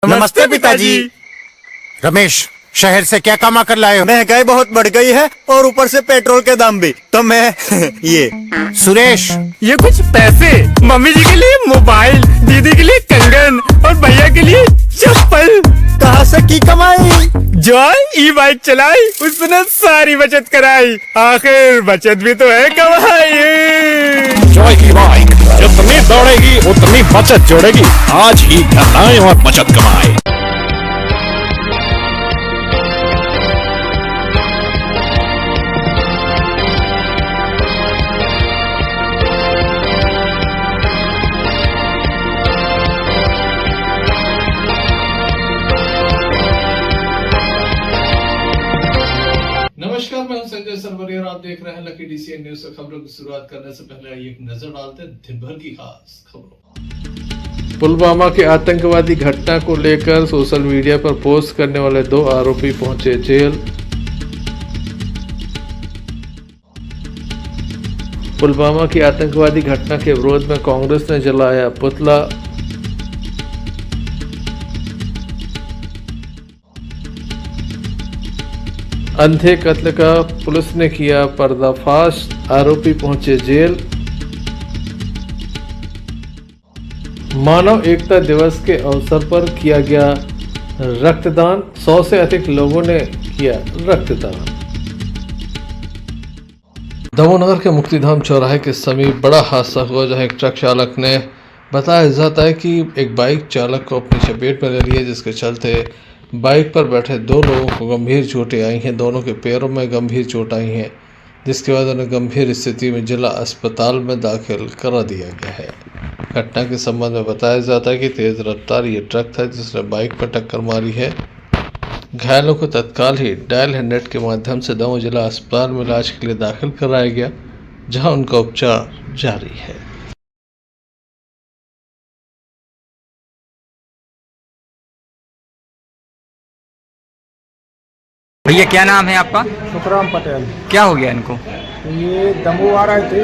नमस्ते पिताजी। रमेश, शहर से क्या कमा कर लाए हो? महंगाई बहुत बढ़ गई है और ऊपर से पेट्रोल के दाम भी, तो मैं ये। सुरेश, ये कुछ पैसे मम्मी जी के लिए मोबाइल, दीदी के लिए कंगन और भैया के लिए चप्पल। कहाँ से की कमाई? जो ई बाइक चलाई उसने सारी बचत कराई, आखिर बचत भी तो है कमाई। जॉय की बाइक जितनी दौड़ेगी उतनी बचत जोड़ेगी। आज ही घर लाएं और बचत कमाएं। नमस्कार, मैं हूं संजय सरवरिया और आप देख रहे हैं लकी डीसीएन न्यूज। खबरों की शुरुआत करने से पहले आइए एक नजर डालते हैं दिन भर की खास खबरों। पुलवामा के आतंकवादी घटना को लेकर सोशल मीडिया पर पोस्ट करने वाले 2 आरोपी पहुंचे जेल। पुलवामा की आतंकवादी घटना के विरोध में कांग्रेस ने जलाया पुतला। अंधे कत्ल का पुलिस ने किया पर्दाफाश, आरोपी पहुंचे जेल। मानव एकता दिवस के अवसर पर किया गया रक्तदान, 100 से अधिक लोगों ने किया रक्तदान। दमोह के मुक्तिधाम चौराहे के समीप बड़ा हादसा हुआ, जहां एक ट्रक चालक ने बताया जाता है कि एक बाइक चालक को अपनी चपेट में ले लिया, जिसके चलते बाइक पर बैठे 2 लोगों को गंभीर चोटें आई हैं। दोनों के पैरों में गंभीर चोट आई हैं, जिसके बाद उन्हें गंभीर स्थिति में जिला अस्पताल में दाखिल करा दिया गया है। घटना के संबंध में बताया जाता है कि तेज रफ्तार ये ट्रक था जिसने बाइक पर टक्कर मारी है। घायलों को तत्काल ही डायल 100 के माध्यम से दमोह जिला अस्पताल में इलाज के लिए दाखिल कराया गया, जहां उनका उपचार जारी है। भैया क्या नाम है आपका? सुखराम पटेल। क्या हो गया इनको? ये दमोह आ रहे थे,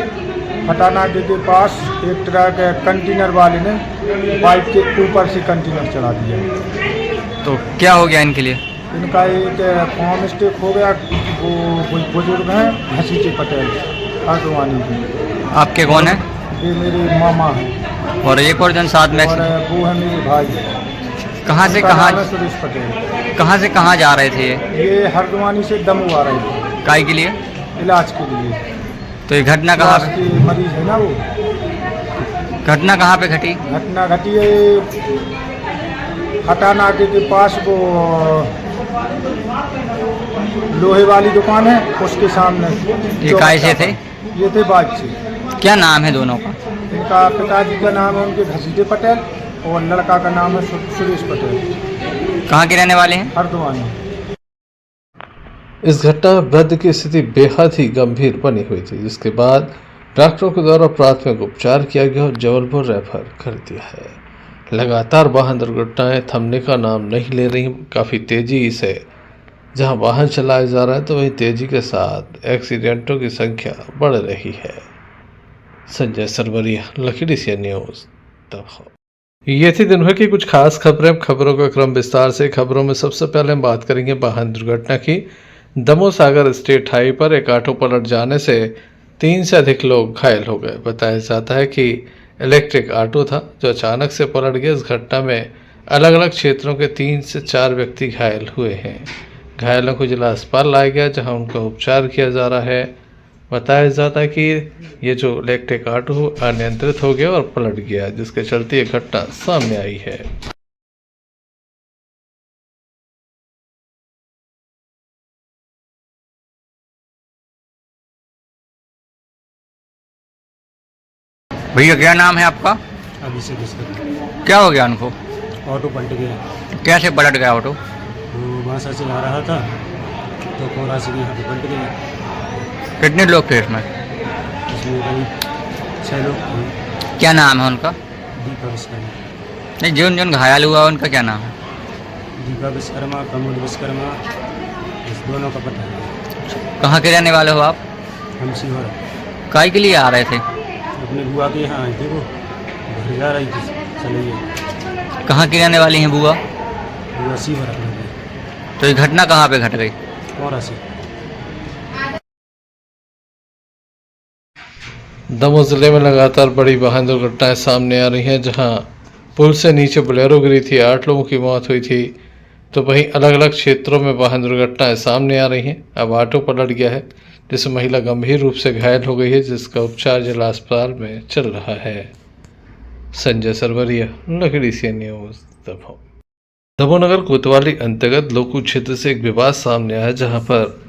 फटानाके के पास एक ट्रक कंटेनर वाले ने बाइक के ऊपर से कंटेनर चढ़ा दिया। तो क्या हो गया इनके लिए? इनका एक फॉर्म मिस्टेक हो गया। वो बुजुर्ग हैं घसीटे पटेल हरदवानी के। आपके कौन है? ये मेरे मामा हैं। और एक और जन साथ में? और वो है मेरे भाई। कहाँ से उनका कहाँ? नाम है सुरेश पटेल। कहाँ से कहाँ जा रहे थे ये हरदवानी से दमोह आ रहे थे काय के लिए? इलाज के लिए। तो ये घटना कहाँ इलाज के मरीज है ना वो। घटना कहाँ पे घटी? घटना घटी है फटानाके के पास, वो लोहे वाली दुकान है उसके सामने। ये काय से थे? ये थे बाइक से। क्या नाम है दोनों का? इनका पिताजी का नाम है उनके घसीटे पटेल और लड़का का नाम है सुरेश पटेल। कहाँ के रहने वाले हैं? हरदवानी। इस घटना में वृद्ध की स्थिति बेहद ही गंभीर बनी हुई थी, जिसके बाद डॉक्टरों के द्वारा प्राथमिक उपचार किया गया और जबलपुर रेफर कर दिया है। लगातार वाहन दुर्घटनाएं थमने का नाम नहीं ले रही। काफ़ी तेजी से जहां वाहन चलाए जा रहे हैं, तो वहीं तेजी के साथ एक्सीडेंटों की संख्या बढ़ रही है। Sanjay Sarwaria, Lucky DCN news, Damoh. ये थी दिन भर की कुछ खास खबरें। खबरों का क्रम विस्तार से। खबरों में सबसे पहले हम बात करेंगे वाहन दुर्घटना की। दमोह सागर स्टेट हाईवे पर एक ऑटो पलट जाने से 3 से अधिक लोग घायल हो गए। बताया जाता है कि इलेक्ट्रिक ऑटो था जो अचानक से पलट गया। इस घटना में अलग अलग क्षेत्रों के 3 से 4 व्यक्ति घायल हुए हैं। घायलों को जिला अस्पताल लाया गया, जहां उनका उपचार किया जा रहा है। बताया जाता है कि ये जो इलेक्ट्रिक ऑटो अनियंत्रित हो गया और पलट गया, जिसके चलते ये घटना सामने आई है। भैया क्या नाम है आपका? अभिषेक। क्या हो गया उनको? ऑटो पलट गया। कैसे पलट गया ऑटो? वो वहाँ से चला रहा था तो कोरा से यहाँ पे पलट गया। कितने लोग थे इसमें? इसमें करीब 6 लोग थे। क्या नाम है उनका? दीपा विश्वकर्मा। नहीं, जो घायल हुआ उनका क्या नाम है? दीपा विश्वकर्मा, प्रमोद विश्वकर्मा, इस दोनों का पता है। कहाँ के रहने वाले हो आप? हम सीहोर। काय के लिए आ रहे थे? अपने बुआ के यहाँ आए थे, वो घर जा रही थी, चले गए। कहाँ की रहने वाली हैं बुआ? वो 80 बरस लग गए तो ये घटना कहाँ पे घट गई? और 80। दमोह जिले में लगातार बड़ी वाहन दुर्घटनाएं सामने आ रही हैं, जहां पुल से नीचे बोलेरो गिरी थी, 8 लोगों की मौत हुई थी। तो वहीं अलग अलग क्षेत्रों में वाहन दुर्घटनाएं सामने आ रही हैं। अब ऑटो पलट गया है, जिसमें महिला गंभीर रूप से घायल हो गई है, जिसका उपचार जिला अस्पताल में चल रहा है। संजय सरवरिया, लकड़ी सी न्यूज, दमोह। दमोह नगर कोतवाली अंतर्गत लोकू क्षेत्र से एक विवाद सामने आया, जहां पर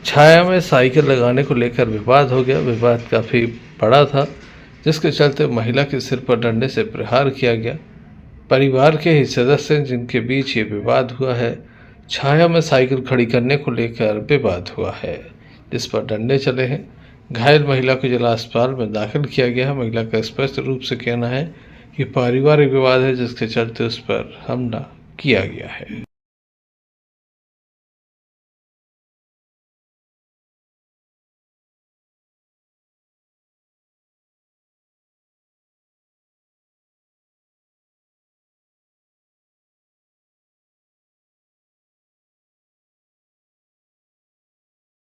छाया में साइकिल लगाने को लेकर विवाद हो गया। विवाद काफ़ी बड़ा था, जिसके चलते महिला के सिर पर डंडे से प्रहार किया गया। परिवार के ही सदस्य जिनके बीच ये विवाद हुआ है, छाया में साइकिल खड़ी करने को लेकर विवाद हुआ है, जिस पर डंडे चले हैं। घायल महिला को जिला अस्पताल में दाखिल किया गया है। महिला का स्पष्ट रूप से कहना है कि पारिवारिक विवाद है, जिसके चलते उस पर हमला किया गया है।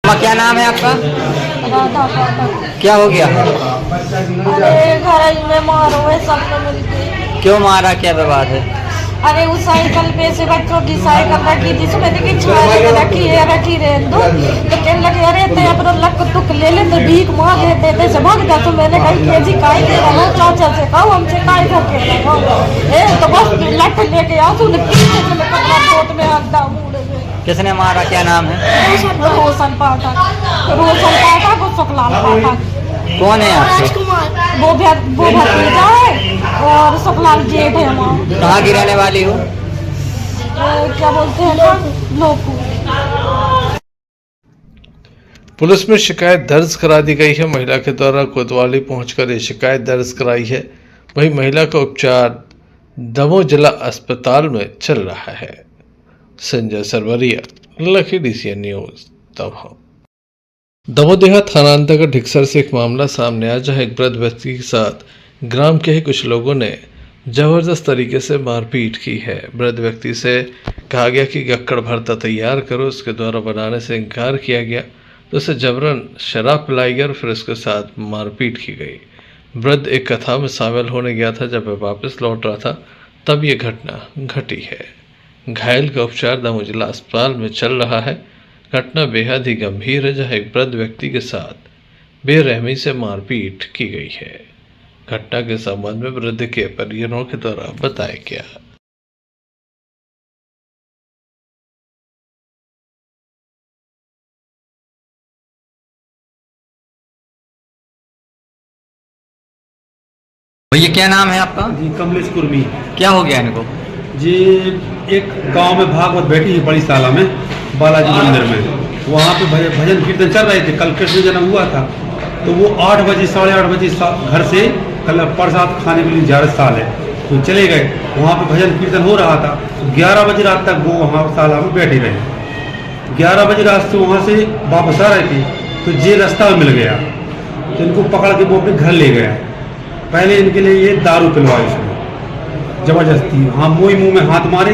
क्या नाम है आपका? राधा पाठक। क्या हो गया? अरे घर में मारो है सबने मिलके। क्यों मारा, क्या विवाद है? अरे उस साइकिल पे से बच्चों की साइकिल रखी थी, उसमें देखी छाया रखी रहे दो, तो कहने लगे अरे ते अपना लक तुक ले ले, तो भीख मांग लेते थे से भाग जा। तो मैंने कही के जी काय दे रहा हो, चाचा से कहो हमसे काय करके रहो। ए तो बस लट लेके आओ, तूने पीछे से कपड़ा कोट में हड्डा मुड़े में। किसने मारा, क्या नाम है? रोशन पाठक, वो सुखलाल पाठक। कौन है आपसे? वो भतीजा है और सुखलाल जेठ है हमारा। कहाँ की रहने वाली हो? क्या बोलते हैं ना, लोकू। पुलिस में शिकायत दर्ज करा दी गई है। महिला के द्वारा कोतवाली पहुंचकर ये शिकायत दर्ज कराई है। वहीं महिला का उपचार दमोह जिला अस्पताल में चल रहा है। संजय सरवरिया, लखीडी सी न्यूज, दमोह। दमोह देहात थाना अंतर्गत ढिक्सर से एक मामला सामने आया, जहां एक वृद्ध व्यक्ति के साथ ग्राम के ही कुछ लोगों ने जबरदस्त तरीके से मारपीट की है। वृद्ध व्यक्ति से कहा गया कि गक्कड़ भरता तैयार करो, उसके द्वारा बनाने से इनकार किया गया, तो उसे जबरन शराब पिलाई गई और फिर उसके साथ मारपीट की गई। वृद्ध एक कथा में शामिल होने गया था, जब वह वापस लौट रहा था तब ये घटना घटी है। घायल का उपचार दमोह जिला अस्पताल में चल रहा है। घटना बेहद ही गंभीर है, जहां एक वृद्ध व्यक्ति के साथ बेरहमी से मारपीट की गई है। घटना के संबंध में वृद्ध के परिजनों के द्वारा बताया गया। भैया क्या नाम है आपका? जी कमलेश कुर्मी। क्या हो गया इनको? जी एक गांव में भागवत बैठी है बड़ी साला में, बालाजी मंदिर में, वहाँ पे भजन कीर्तन चल रहे थे। कल कृष्ण जन्म हुआ था, तो वो 8 बजे 8:30 बजे घर से कल प्रसाद खाने के लिए जा रहे साल है, तो चले गए। वहाँ पे भजन कीर्तन हो रहा था, तो 11 बजे रात तक वो वहाँ साला में बैठे रहे। 11 बजे रात से वहाँ से वापस आ रहे थे, तो जे रास्ता मिल गया, तो इनको पकड़ के वो अपने घर ले गया। पहले इनके लिए ये दारू पिलवाई उसने जबरदस्ती, हाँ मुँह में हाथ मारे,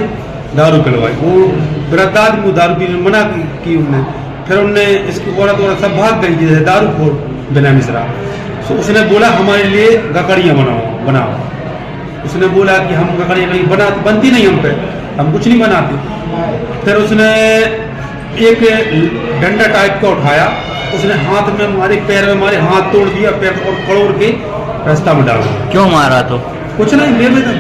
दारू पिलवाई। वो वृद्ध आदमी दारू पीने मना की उन्होंने, फिर उनने इसकी औरत सब भाग गई, जैसे दारू खोर बिना मिश्रा। तो उसने बोला हमारे लिए गकड़ियाँ बनाओ। उसने बोला कि हम गकड़ियाँ बनती नहीं हम पे, हम कुछ नहीं बनाते। फिर उसने एक डंडा टाइप का उठाया, उसने हाथ में मारे, पैर में मारे, हाथ तोड़ दिया, पैर और कड़ोड़ के रास्ता में डाल दिया। क्यों मारा? तो कुछ नहीं,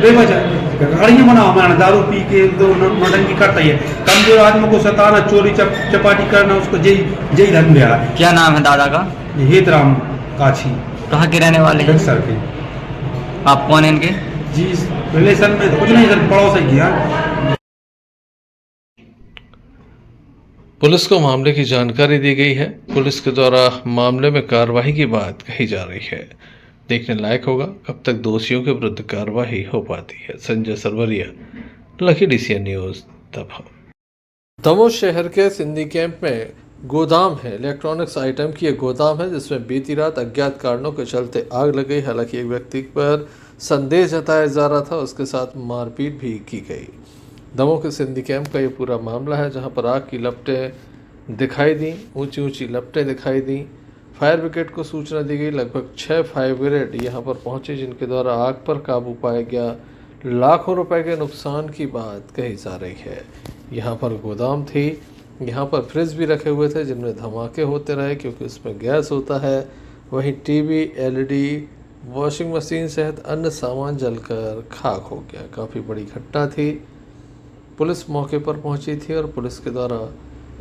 बेवजह गाड़ियाँ बना हमारा दारू पी के नौटंकी करता ही है। कमजोर आदमी को सताना, चोरी चपाटी करना, उसको जय धर्म दिया है। क्या नाम है दादा का? हेतराम काछी। कहाँ के रहने वाले हैं? सर के। आप कौन है इनके? जी रिलेशन में तो कुछ नहीं सर, पड़ोस है किया। पुलिस को मामले की जानकारी दी गई है। पुलिस के द्वारा मामले में कार्रवाई की बात कही जा रही है। देखने लायक होगा कब तक दोषियों के विरुद्ध कार्रवाई हो पाती है। संजय सरवरिया, लखीडी सी न्यूज, दमोह। दमोह शहर के सिंधी कैंप में गोदाम है, इलेक्ट्रॉनिक्स आइटम की एक गोदाम है, जिसमें बीती रात अज्ञात कारणों के चलते आग लग गई। हालांकि एक व्यक्ति पर संदेह जताया जा रहा था, उसके साथ मारपीट भी की गई। दमोह के सिंधी कैंप का ये पूरा मामला है, जहां पर आग की लपटें दिखाई दी, ऊंची ऊंची लपटें दिखाई दी। फायर ब्रिगेड को सूचना दी गई। लगभग 6 फायर ब्रिगेड यहां पर पहुंचे, जिनके द्वारा आग पर काबू पाया गया। लाखों रुपए के नुकसान की बात कही जा रही है। यहाँ पर गोदाम थी, यहाँ पर फ्रिज भी रखे हुए थे, जिनमें धमाके होते रहे क्योंकि उसमें गैस होता है। वहीं टीवी, एलईडी, वॉशिंग मशीन सहित अन्य सामान जलकर खाक हो गया। काफ़ी बड़ी घटना थी। पुलिस मौके पर पहुंची थी और पुलिस के द्वारा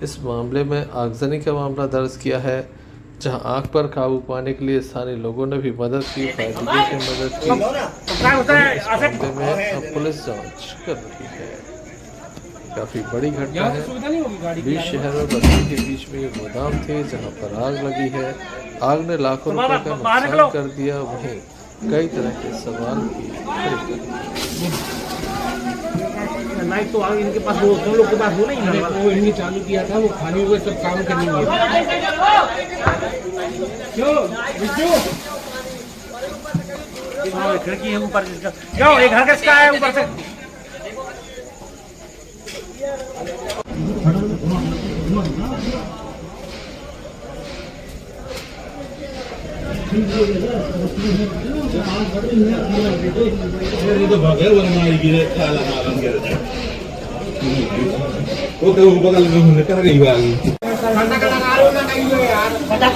इस मामले में आगजनी का मामला दर्ज किया है, जहां आग पर काबू पाने के लिए स्थानीय लोगों ने भी मदद की, फायर ब्रिगेड ने मदद की। इस मामले में अब पुलिस जांच कर रही है। काफ़ी बड़ी घटना है। बीच शहर में बस्ती के बीच में ये गोदाम थे, जहां पर आग लगी है। आग ने लाखों रुपए का नुकसान कर दिया। वहीं कई तरह के सवाल भी खड़े कर दिए। नाइट तो आगे इनके पास वो तुम लोग के पास वो नहीं है, वो इन्हीं चालू किया था, वो खाली हुए सब काम करेंगे। क्यों खिड़की है ऊपर जिसका, क्यों एक घर किसका है ऊपर से?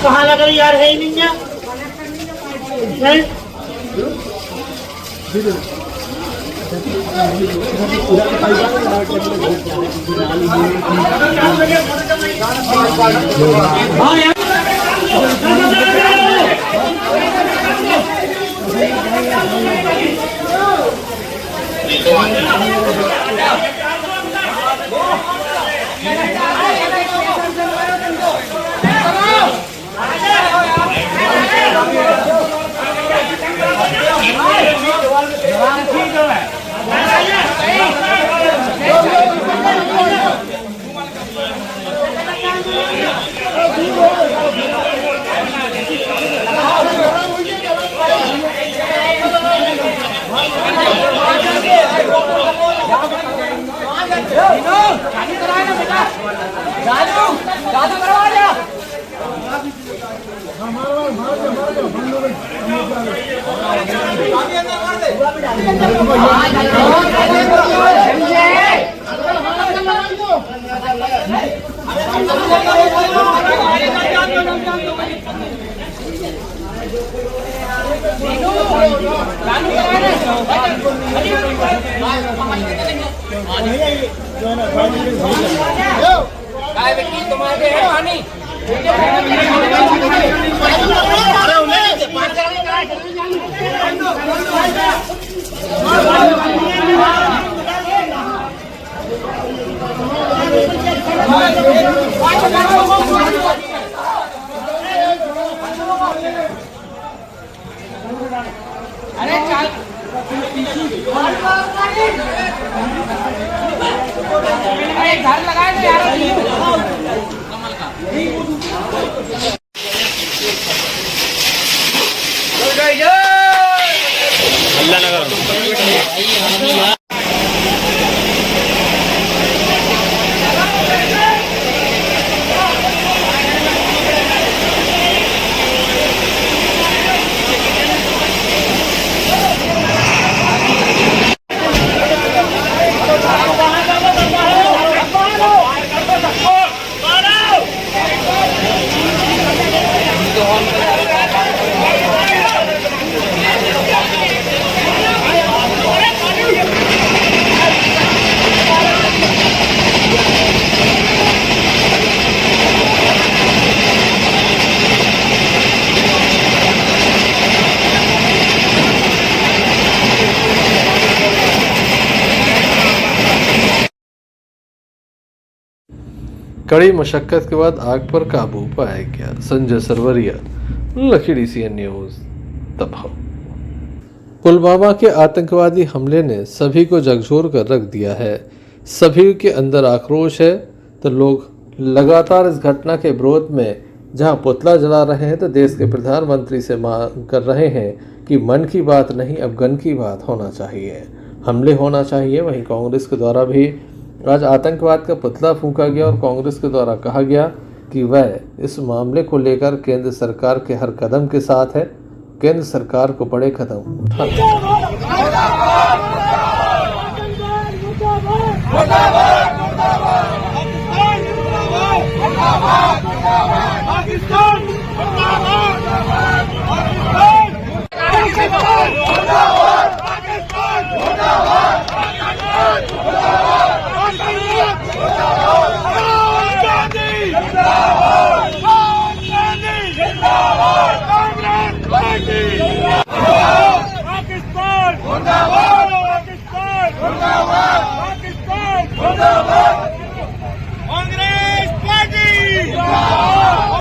कहाँ लग रही यार, है ही नहीं है। कड़ी मशक्कत के बाद आग पर काबू पाया गया। Sanjay Sarvaria, Lakhidi CN news, Damoh. पुलवामा के आतंकवादी हमले ने सभी को झकझोर कर रख दिया है। सभी के अंदर आक्रोश है, तो लोग लगातार इस घटना के विरोध में जहां पुतला जला रहे हैं, तो देश के प्रधानमंत्री से मांग कर रहे हैं कि मन की बात नहीं, अब गन की बात होना चाहिए। हमले होना चाहिए। वहीं कांग्रेस के द्वारा भी आज आतंकवाद का पुतला फूंका गया और कांग्रेस के द्वारा कहा गया कि वह इस मामले को लेकर केंद्र सरकार के हर कदम के साथ है, केंद्र सरकार को बड़े कदम उठाने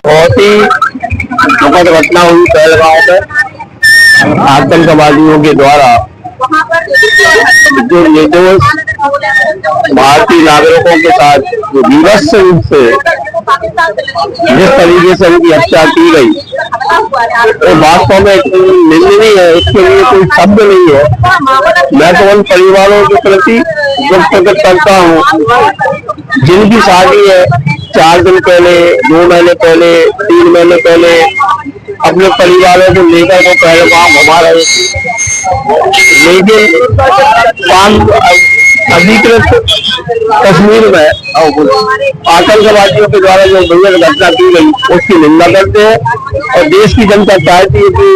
बहुत ही दुखद घटना हुई पहलगांव में। आतंकवादियों के द्वारा जो निर्दोष भारतीय नागरिकों के साथ जो विवश रूप से जिस तरीके से उनकी हत्या की गई, वो वास्तव में निंदनीय है। इसके लिए कोई शब्द नहीं है। मैं तो उन परिवारों के प्रति दुख प्रकट करता हूँ जिनकी शादी है 4 दिन पहले, 2 महीने पहले, 3 महीने पहले अपने परिवारों को लेकर वो पहलगाम घुमा रहे, लेकिन अधिकृत कश्मीर में आतंकवादियों के द्वारा जो भीषण घटना की गई उसकी निंदा करते हैं और देश की जनता चाहती है कि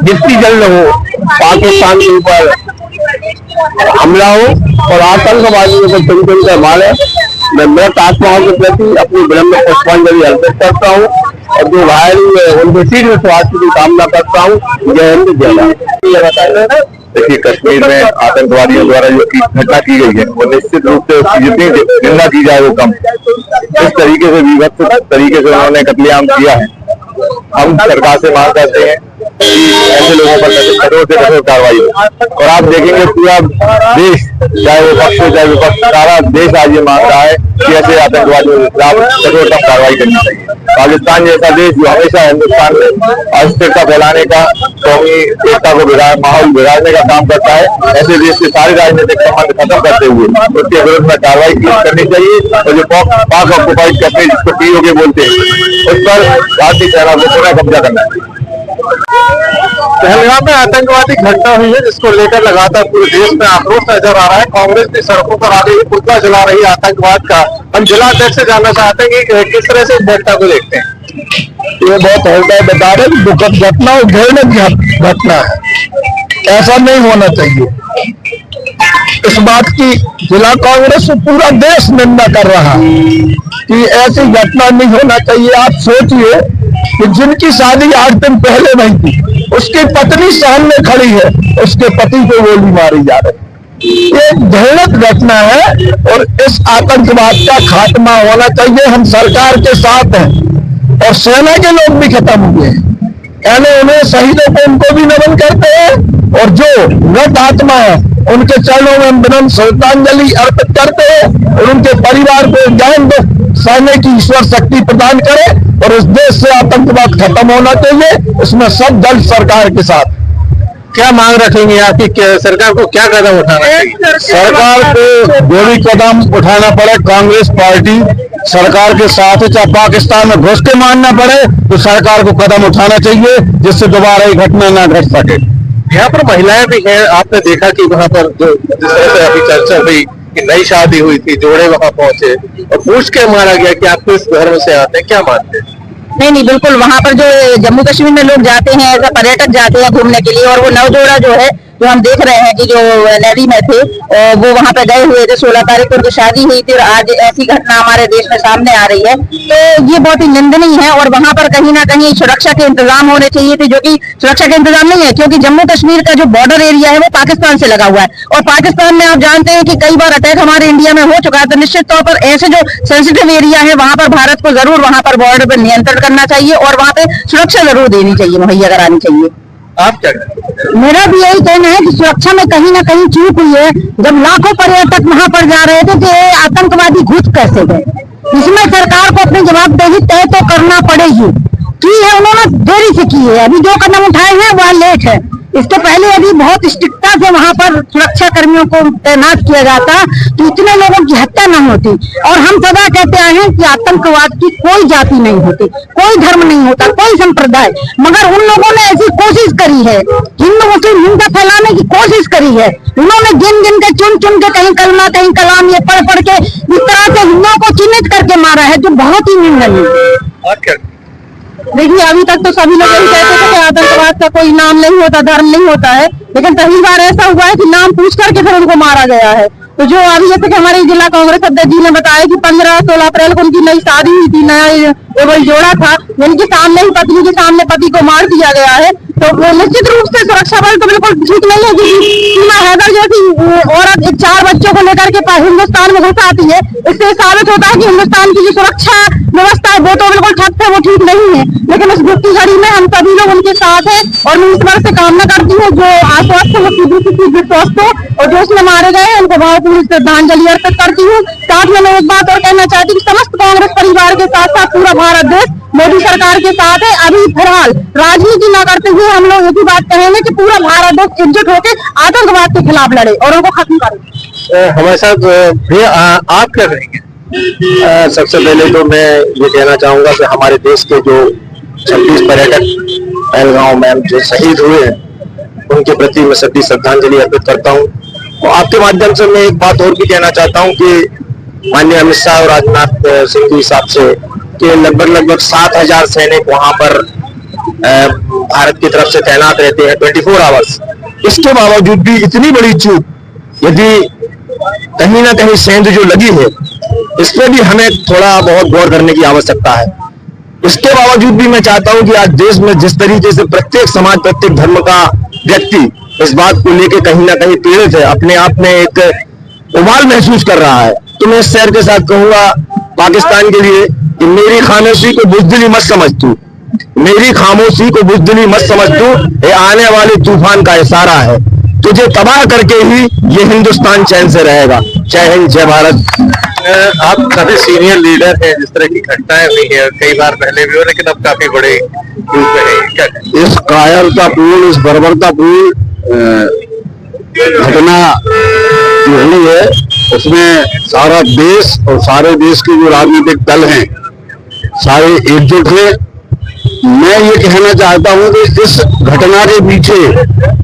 जितनी जल्द हो पाकिस्तान के ऊपर हमला हो और आतंकवादियों को चुन कर मारे। मैं मृत आत्माओं के प्रति अपनी विनम्र पुष्पांजलि अर्पित करता हूँ और जो घायल हुए उनके शीघ्र स्वास्थ्य की कामना करता हूँ। जय हिंद, जय भारत। देखिए, कश्मीर में आतंकवादियों द्वारा जो घटना की गई है वो निश्चित रूप से उसकी जितनी निंदा की जाए वो कम। इस तरीके से विभत्स तरीके से उन्होंने कत्लेआम किया है। हम सरकार से मांग करते हैं कि ऐसे लोगों पर कठोर से कठोर कार्रवाई हो। और आप देखेंगे पूरा देश, चाहे वो पक्ष हो चाहे विपक्ष, सारा देश आज ये मांग रहा है कि ऐसे आतंकवादियों के खिलाफ कठोरतम कार्रवाई करनी चाहिए। पाकिस्तान जैसा देश जो हमेशा हिंदुस्तान में अस्थिरता फैलाने का, कौमी एकता को माहौल बिगाड़ने का काम करता है, ऐसे देश के सारे राजनीतिक संबंध खत्म करते हुए उसके विरुद्ध में कार्रवाई करनी चाहिए। और जो पाक ऑक्युपाइड कश्मीर जिसको पीओके बोलते हैं उस पर भारतीय सेना को पूरा कब्जा करना है। पहलगाम में आतंकवादी घटना हुई है जिसको लेकर लगातार पूरे देश में आक्रोश नजर आ रहा है। कांग्रेस की सड़कों पर आगे पुतला जला रही है आतंकवाद का। हम जिला अध्यक्ष से जानना चाहते हैं कि किस तरह से इस घटना को देखते हैं। ये बहुत हल्का बता रहे, दुखद घटना और घृणित घटना है। ऐसा नहीं होना चाहिए। इस बात की जिला कांग्रेस से पूरा देश निंदा कर रहा है कि ऐसी घटना नहीं होना चाहिए। आप सोचिए कि जिनकी शादी 8 दिन पहले नहीं थी, उसकी पत्नी सामने खड़ी है, उसके पति को गोली मारी जा रही। ये घृणित घटना है और इस आतंकवाद का खात्मा होना चाहिए। हम सरकार के साथ हैं और सेना के लोग भी खत्म हुए हैं। यानी उन्हें शहीदों को उनको भी नमन करते हैं और जो मृत आत्मा है उनके चरणों में हम विनम्र श्रद्धांजलि अर्पित करते हैं और उनके परिवार को ज्ञान सहने की ईश्वर शक्ति प्रदान करे और इस देश से आतंकवाद खत्म होना चाहिए। इसमें सब दल सरकार के साथ। क्या मांग रखेंगे आपकी? सरकार को क्या कदम उठाना चाहिए? सरकार को जो भी कदम उठाना पड़े, कांग्रेस पार्टी सरकार के साथ है। चाहे पाकिस्तान में घुस के मारना पड़े तो सरकार को कदम उठाना चाहिए जिससे दोबारा ये घटना ना घट सके। यहाँ पर महिलाएं भी हैं। आपने देखा कि वहाँ पर जो जिस तरह से अभी चर्चा हुई कि नई शादी हुई थी, जोड़े वहाँ पहुंचे और पूछ के मारा गया कि आप किस धर्म से आते हैं, क्या मानते हैं? नहीं, बिल्कुल। वहाँ पर जो जम्मू कश्मीर में लोग जाते हैं, ऐसा पर्यटक जाते हैं घूमने के लिए, और वो नवजोड़ा जो है जो हम देख रहे हैं कि जो नेवी में थे वो वहाँ पे गए हुए थे। 16 तारीख को उनकी शादी हुई थी और आज ऐसी घटना हमारे देश में सामने आ रही है, तो ये बहुत ही निंदनीय है। और वहाँ पर कहीं ना कहीं सुरक्षा के इंतजाम होने चाहिए थे, जो कि सुरक्षा के इंतजाम नहीं है, क्योंकि जम्मू कश्मीर का जो बॉर्डर एरिया है वो पाकिस्तान से लगा हुआ है और पाकिस्तान में आप जानते हैं कि कई बार अटैक हमारे इंडिया में हो चुका है। तो निश्चित तौर पर ऐसे जो सेंसिटिव एरिया है वहाँ पर भारत को जरूर वहाँ पर बॉर्डर पर नियंत्रण करना चाहिए और वहाँ पे सुरक्षा जरूर देनी चाहिए, मुहैया करानी चाहिए। आप क्या कहते? मेरा भी यही कहना है कि सुरक्षा में कहीं ना कहीं चूक हुई है। जब लाखों पर्यटक वहाँ पर जा रहे थे तो ये आतंकवादी घुस कैसे गए? इसमें सरकार को अपनी जवाबदेही तय तो करना पड़ेगी। की है उन्होंने देरी से की है, अभी जो कदम उठाए हैं वह लेट है। इसके पहले यदि बहुत स्ट्रिक्टता से वहाँ पर सुरक्षा कर्मियों को तैनात किया जाता तो इतने लोगों की हत्या न होती। और हम सदा कहते आए हैं कि आतंकवाद की कोई जाति नहीं होती, कोई धर्म नहीं होता, कोई संप्रदाय, मगर उन लोगों ने ऐसी कोशिश करी है, हिंदू मुस्लिम हिंसा फैलाने की कोशिश करी है। उन्होंने गिन गिन के चुन चुन के कहीं कलमा कहीं कलाम ये पढ़ पढ़ के इस तरह से हिंदुओं को चिन्हित करके मारा है जो बहुत ही निंदनीय है। देखिए अभी तक तो सभी लोग यही कहते थे कि आतंकवाद का कोई नाम नहीं होता, धर्म नहीं होता है, लेकिन पहली बार ऐसा हुआ है कि नाम पूछ करके फिर उनको मारा गया है। तो जो अभी जैसे कि हमारे जिला कांग्रेस अध्यक्ष जी ने बताया कि 15-16 अप्रैल को उनकी नई शादी हुई थी, नया एवं जोड़ा था, जिनके सामने ही पत्नी के सामने पति को मार दिया गया है। तो वो निश्चित रूप से सुरक्षा बल तो बिल्कुल ठीक नहीं है कि सीमा हैदर जैसी औरत 4 बच्चों को लेकर के हिंदुस्तान में घुस आती है। इससे साबित होता है कि हिंदुस्तान की जो सुरक्षा व्यवस्था है वो तो बिल्कुल ठप है, वो ठीक नहीं है। लेकिन इस दुख की घड़ी में हम सभी लोग उनके साथ हैं और मैं ईश्वर से कामना करती हूँ जो आश्वस्त हो शीघ्र स्वस्थ हो और जो उसमें मारे गए हैं उनको भावपूर्ण श्रद्धांजलि अर्पित करती हूँ। साथ में मैं एक बात और कहना चाहती हूँ कि समस्त कांग्रेस परिवार के साथ साथ पूरा भारत देश मोदी सरकार के साथ है। अभी फिलहाल राजनीति न करते हुए हम लोग एक ही बात कहेंगे कि पूरा भारत देश एकजुट होकर आतंकवाद के खिलाफ लड़े और उनको खत्म करे। हमारे साथ भैया आप क्या करेंगे? सबसे पहले तो मैं ये कहना चाहूंगा कि हमारे देश के जो 26 पर्यटक पहलगांव में जो शहीद हुए हैं उनके प्रति मैं सभी श्रद्धांजलि अर्पित करता हूँ। तो आपके माध्यम से मैं एक बात और भी कहना चाहता हूँ कि माननीय अमित शाह और राजनाथ सिंह के हिसाब से कि लगभग 7,000 सैनिक वहां पर भारत की तरफ से तैनात रहते हैं 24 आवर्स। इसके बावजूद भी इतनी बड़ी चूक यदि कहीं ना कहीं सेंध जो लगी है इस पर भी हमें थोड़ा बहुत गौर करने की आवश्यकता है। इसके बावजूद भी मैं चाहता हूं कि आज देश में जिस तरीके से प्रत्येक समाज प्रत्येक धर्म का व्यक्ति इस बात को लेकर कहीं ना कहीं पीड़ित है, अपने आप में एक उबाल महसूस कर रहा है, तो मैं इस शहर के साथ कहूंगा पाकिस्तान के लिए कि मेरी खामोशी को बुज़दिली मत समझ तू, मेरी खामोशी को बुज़दिली मत समझ तू, ये आने वाले तूफान का इशारा है, तुझे तबाह करके ही ये हिंदुस्तान चैन से रहेगा। जय हिंद, जय भारत। आप काफी सीनियर लीडर हैं, जिस तरह की घटनाएं हुई है कई बार पहले भी हो, लेकिन अब काफी बड़े रूप में है, क्या इस कायरतापूर्ण इस बर्बरतापूर्ण घटना जो हुई है उसमें सारा देश और सारे देश के जो राजनीतिक दल हैं सारे एकजुट हैं। मैं ये कहना चाहता हूं कि इस घटना के पीछे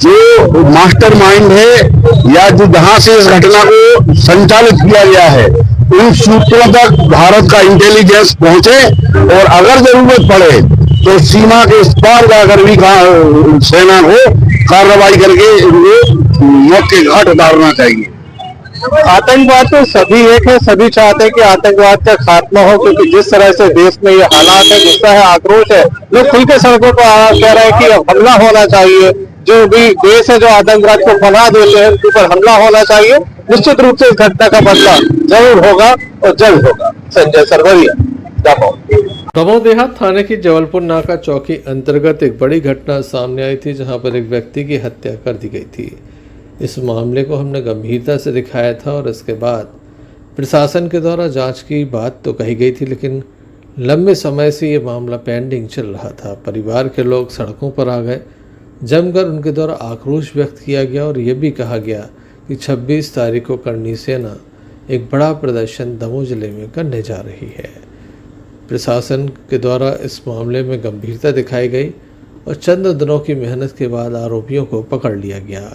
जो मास्टरमाइंड है या जो जहां से इस घटना को संचालित किया गया है उन सूत्रों तक भारत का इंटेलिजेंस पहुंचे और अगर जरूरत पड़े तो सीमा के इस पार जाकर भी सेना को कार्रवाई करके इनको मौत के घाट उतारना चाहिए। आतंकवाद तो सभी एक है, सभी चाहते हैं कि आतंकवाद का खात्मा हो, क्योंकि जिस तरह से देश में ये हालात है, गुस्सा है, आक्रोश है, लोग खुल के सड़कों पर कह रहे हैं कि हमला होना चाहिए। जो भी देश है जो आतंकवाद को फना देते हैं उनके ऊपर हमला होना चाहिए। निश्चित रूप से इस घटना का बदला जरूर होगा और जल्द होगा। संजय सरवरिया, दमोह देहात थाने की जबलपुर नाका चौकी अंतर्गत एक बड़ी घटना सामने आई थी जहां पर एक व्यक्ति की हत्या कर दी गई थी। इस मामले को हमने गंभीरता से दिखाया था और इसके बाद प्रशासन के द्वारा जांच की बात तो कही गई थी, लेकिन लंबे समय से ये मामला पेंडिंग चल रहा था। परिवार के लोग सड़कों पर आ गए, जमकर उनके द्वारा आक्रोश व्यक्त किया गया और ये भी कहा गया कि 26 तारीख को करनी सेना एक बड़ा प्रदर्शन दमोह जिले में करने जा रही है। प्रशासन के द्वारा इस मामले में गंभीरता दिखाई गई और चंद दिनों की मेहनत के बाद आरोपियों को पकड़ लिया गया।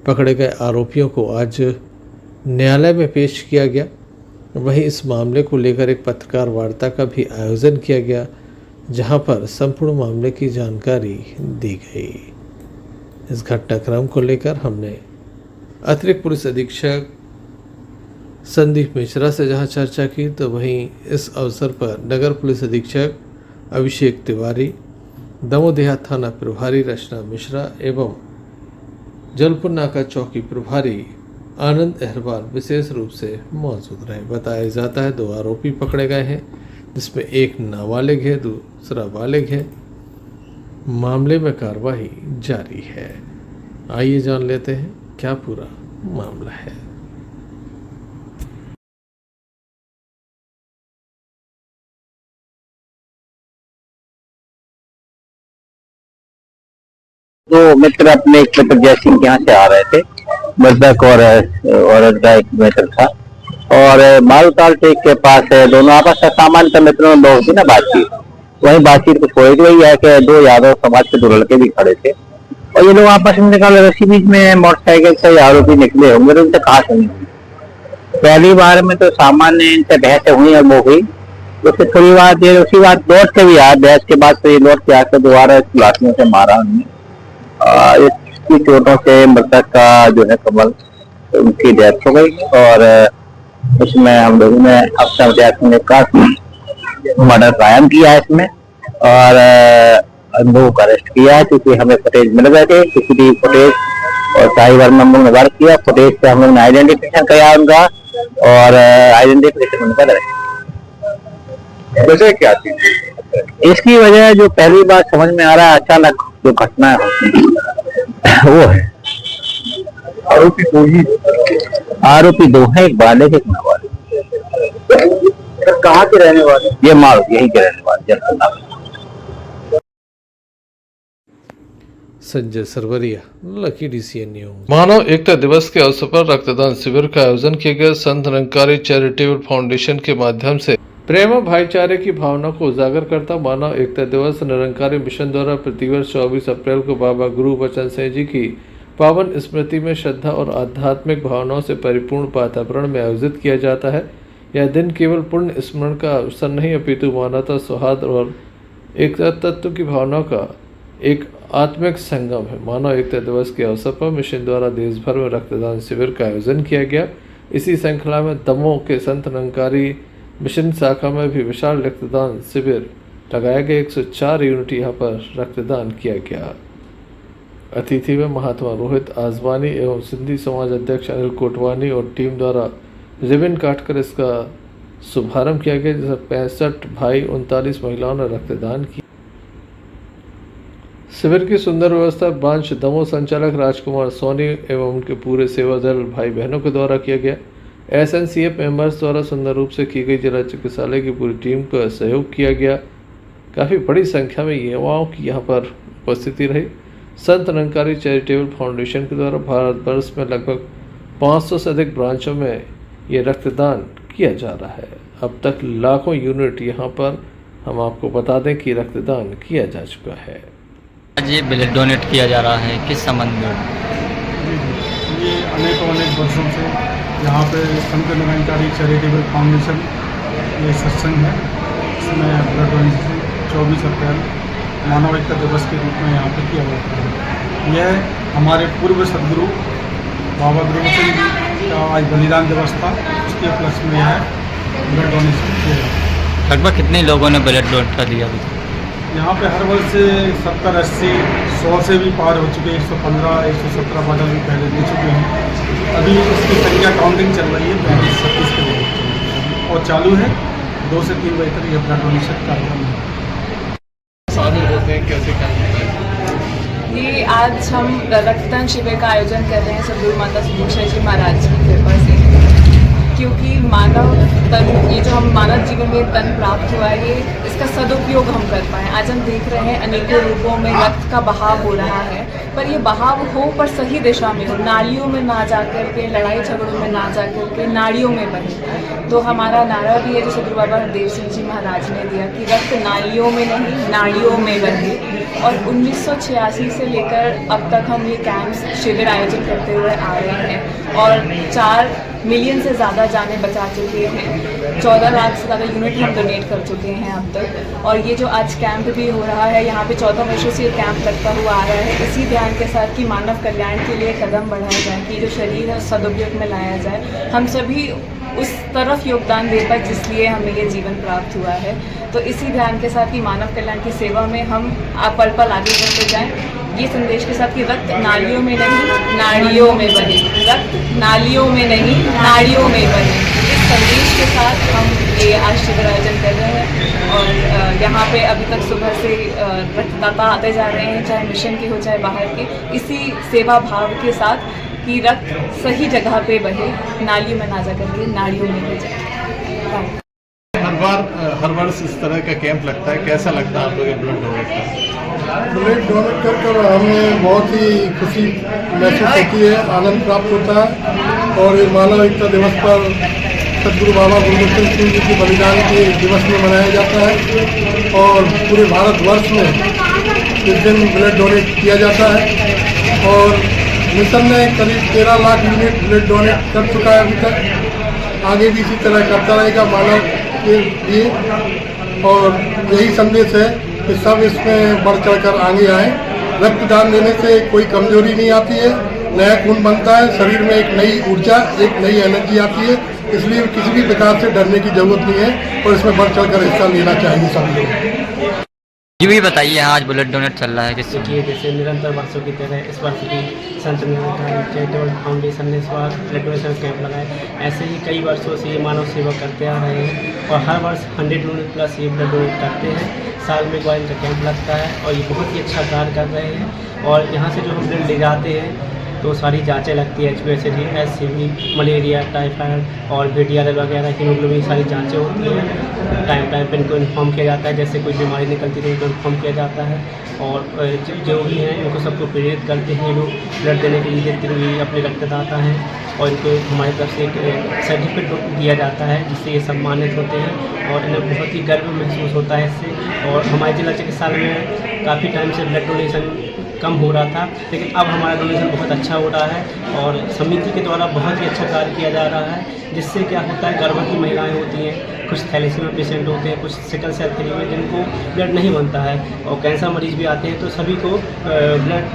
पकड़े गए आरोपियों को आज न्यायालय में पेश किया गया। वहीं इस मामले को लेकर एक पत्रकार वार्ता का भी आयोजन किया गया, जहां पर संपूर्ण मामले की जानकारी दी गई। इस घटनाक्रम को लेकर हमने अतिरिक्त पुलिस अधीक्षक संदीप मिश्रा से जहां चर्चा की, तो वहीं इस अवसर पर नगर पुलिस अधीक्षक अभिषेक तिवारी, दमोह देहात थाना प्रभारी रचना मिश्रा एवं जबलपुर नाका चौकी प्रभारी आनंद अहरवाल विशेष रूप से मौजूद रहे। बताया जाता है 2 आरोपी पकड़े गए हैं, जिसमें एक नाबालिग है, दूसरा बालिग है। मामले में कार्रवाई जारी है। आइए जान लेते हैं क्या पूरा मामला है। दो मित्र अपने एक मित्र जयसिंह के यहाँ से आ रहे थे, मृतक और औरत का एक मित्र था, और मालूताल टेक के पास दोनों आपस में सामान्य मित्रों में बहुत थी ना बातचीत, वही बातचीत कुछ हो गई है कि दो यादव समाज के दो लड़के भी खड़े थे और ये लोग आपस में निकाल रस्सी बीच में मोटरसाइकिल से आरोपी निकले होंगे, तो उनसे कहा सुनी। पहली बार में तो सामान्य इनसे बहस हुई और वो हुई, उससे थोड़ी बात देर उसी बात लौट के भी आया, बहस के बाद तो ये लौट के आकर दोबारा लाठियों से मारा उन्होंने। इसकी चोटों से मृतक का जो है कमल उनकी डेथ हो गई और उसमें हम लोगों ने अफसर ने काफी मर्डर कायम किया है इसमें और हम लोगों को अरेस्ट किया है क्योंकि हमें फुटेज मिल गए थे, सीसीटीवी फुटेज और सारी बार हम लोग ने वर्क किया, फुटेज से हम लोग ने आइडेंटिफिकेशन किया उनका और आइडेंटिफिकेशन उनका वजह क्या थी? इसकी वजह जो पहली बार समझ में आ रहा है अचानक जो घटना होती वो है। आरोपी दो है, एक बालिग एक नाबालिग। कहाँ के रहने वाले? ये माल यही के रहने वाले जनपद। Sanjay Sarwaria, Lucky DCN news. मानव एकता दिवस के अवसर पर रक्तदान शिविर का आयोजन किया गया। संत निरंकारी चैरिटेबल फाउंडेशन के माध्यम से प्रेम और भाईचारे की भावना को उजागर करता मानव एकता दिवस निरंकारी मिशन द्वारा प्रतिवर्ष 24 अप्रैल को बाबा गुरु बचन सिंह जी की पावन स्मृति में श्रद्धा और आध्यात्मिक भावनाओं से परिपूर्ण वातावरण में आयोजित किया जाता है। यह दिन केवल पुण्य स्मरण का अवसर नहीं अपितु मानवता, सौहार्द और एकता तत्व की भावना का एक आत्मिक संगम है। मानव एकता दिवस के अवसर पर मिशन द्वारा देश भर में रक्तदान शिविर का आयोजन किया गया। इसी श्रृंखला में दमोह के संत निरंकारी मिशन शाखा में भी विशाल रक्तदान शिविर लगाया गया। 104 यूनिट यहाँ पर रक्तदान किया गया। अतिथि में महात्मा रोहित आजवानी एवं सिंधी समाज अध्यक्ष अनिल कोटवानी और टीम द्वारा रिबन काटकर इसका शुभारंभ किया गया, जिसमें 65 भाई 39 महिलाओं ने रक्तदान किया। शिविर की सुंदर व्यवस्था ब्रांच दमोह संचालक राजकुमार सोनी एवं उनके पूरे सेवा दल भाई बहनों के द्वारा किया गया। SNCF मेंबर्स द्वारा सुंदर रूप से की गई जिला चिकित्सालय की पूरी टीम का सहयोग किया गया। काफ़ी बड़ी संख्या में युवाओं की यहाँ पर उपस्थिति रही। संत निरंकारी चैरिटेबल फाउंडेशन के द्वारा भारतवर्ष में लगभग 500 से अधिक ब्रांचों में ये रक्तदान किया जा रहा है। अब तक लाखों यूनिट यहाँ पर हम आपको बता दें कि रक्तदान किया जा चुका है। आज ये ब्लड डोनेट किया जा रहा है, किस संबंध में? ये अनेक वर्षों से यहाँ पे संत निरंकारी चैरिटेबल फाउंडेशन ये सत्संग है, इसमें ब्लड डोनेशन 24 अप्रैल मानव एकता दिवस के रूप में यहाँ पे किया जाता है। यह हमारे पूर्व सदगुरु बाबा गुरु बचन जी का आज बलिदान दिवस था, उसके प्लस में यह ब्लड डोनेशन किया जाता है। लगभग कितने लोगों ने ब्लड डोनेट कर दिया? यहाँ पे हर वर्ष 70, 80, 100 से भी पार हो चुके हैं। 115, 117 बॉटल भी पहले दे चुके हैं। अभी उसकी संख्या काउंटिंग चल रही है, 35-36 के लिए और चालू है। 2 से 3 बजे तक यह ब्लड डोनेशन कार्यक्रम है। शामिल होते हैं, कैसे काम होता है? ये आज हम रक्तदान शिविर का आयोजन कर रहे हैं सदगुरु माता सुदीक्षा जी महाराज की कृपा से, क्योंकि मानव तन, ये जो हम मानव जीवन में तन प्राप्त हुआ है, ये इसका सदुपयोग हम कर पाएँ। आज हम देख रहे हैं अनेकों रूपों में रक्त का बहाव हो रहा है, पर ये बहाव हो पर सही दिशा में हो, नालियों में ना जा कर के, लड़ाई झगड़ों में ना जा कर के नालियों में बहे। तो हमारा नारा भी है जो सदगुरु बाबा हरदेव सिंह जी महाराज ने दिया कि रक्त नालियों में नहीं नाड़ियों में बहे। और 1986 से लेकर अब तक हम ये कैंप्स शिविर आयोजन करते हुए आ रहे हैं और 4 मिलियन से ज़्यादा जानें बचा चुके हैं। 14 लाख से ज़्यादा यूनिट हम डोनेट कर चुके हैं अब तक। और ये जो आज कैंप भी हो रहा है, यहाँ पे 14 वर्षों से ये कैंप लगता हुआ आ रहा है, इसी ध्यान के साथ कि मानव कल्याण के लिए कदम बढ़ाया जाए, कि जो शरीर है सदुपयोग में लाया जाए, हम सभी उस तरफ योगदान दे पाए जिसलिए हमें ये जीवन प्राप्त हुआ है। तो इसी ध्यान के साथ कि मानव कल्याण की सेवा में हम पल पल आगे बढ़ते जाएं, ये संदेश के साथ कि रक्त नालियों में नहीं नाड़ियों में बहे, रक्त नालियों में नहीं नाड़ियों में बहे, इस संदेश के साथ हम ये आज शिविर आयोजन कर रहे हैं। और यहाँ पे अभी तक सुबह से रक्तदाता आते जा रहे हैं, चाहे मिशन के हो चाहे बाहर के, इसी सेवा भाव के साथ कि रक्त सही जगह पे बहे, नालियों में ना जा करके नाड़ियों में बह जाए। हर वर्ष इस तरह का कैंप लगता है, कैसा लगता है आप लोग ब्लड डोनेट का? ब्लड डोनेट कर हमें बहुत ही खुशी महसूस होती है, आनंद प्राप्त होता है। और ये मानव एकता दिवस पर सदगुरु बाबा गुरबख्श सिंह जी के बलिदान के दिवस में मनाया जाता है और पूरे भारतवर्ष में इस दिन ब्लड डोनेट किया जाता है। और मिशन ने करीब 13 लाख यूनिट ब्लड डोनेट कर चुका है अभी तक, आगे भी इसी तरह करता रहेगा मानव के लिए। और यही संदेश है कि सब इसमें बढ़ चढ़ कर आगे आए। रक्तदान देने से कोई कमजोरी नहीं आती है, नया खून बनता है, शरीर में एक नई ऊर्जा, एक नई एनर्जी आती है। इसलिए किसी भी प्रकार से डरने की जरूरत नहीं है और इसमें बढ़ चढ़ कर हिस्सा लेना चाहिए सभी लोग। जी भी बताइए, आज ब्लड डोनेट चल रहा है किससे? कि जैसे निरंतर वर्षों की तरह इस वर्ष भी संत निरंकारी चैरिटेबल फाउंडेशन ने इस बार ब्लड डोनेशन कैंप लगाए। ऐसे ही कई वर्षों से ये मानव सेवा करते आ रहे हैं और हर वर्ष 100 यूनिट प्लस ये ब्लड डोनेट करते हैं। साल में एक इनका कैंप लगता है और ये बहुत ही अच्छा कार्य कर रहे हैं। और यहाँ से जो हम ब्लड ले जाते हैं तो सारी जांचें लगती है, HbA1c, HCV, मलेरिया, टाइफाइड और VTRL वगैरह, हीमोग्लोबिन, सारी जांचें होती हैं। टाइम पर इनको इन्फॉर्म किया जाता है, जैसे कोई बीमारी निकलती है तो इनको इन्फॉर्म किया जाता है। और जो भी हैं इनको सबको प्रेरित करते हैं, लोग ब्लड देने के लिए देते हुए अपने रक्तदाता हैं और इनको हमारी तरफ से एक सर्टिफिकेट दिया जाता है जिससे ये सम्मानित होते हैं और इन्हें बहुत ही गर्व महसूस होता है इससे। और हमारे जिला चिकित्सालय में काफ़ी टाइम से ब्लड डोनेशन कम हो रहा था, लेकिन अब हमारा डोनेशन बहुत अच्छा हो रहा है और समिति के द्वारा बहुत ही अच्छा कार्य किया जा रहा है। जिससे क्या होता है, गर्भवती महिलाएं होती हैं, कुछ थैलेसीमिया पेशेंट होते हैं, कुछ सिकल सेल थैलेसीमिया जिनको ब्लड नहीं बनता है और कैंसर मरीज भी आते हैं, तो सभी को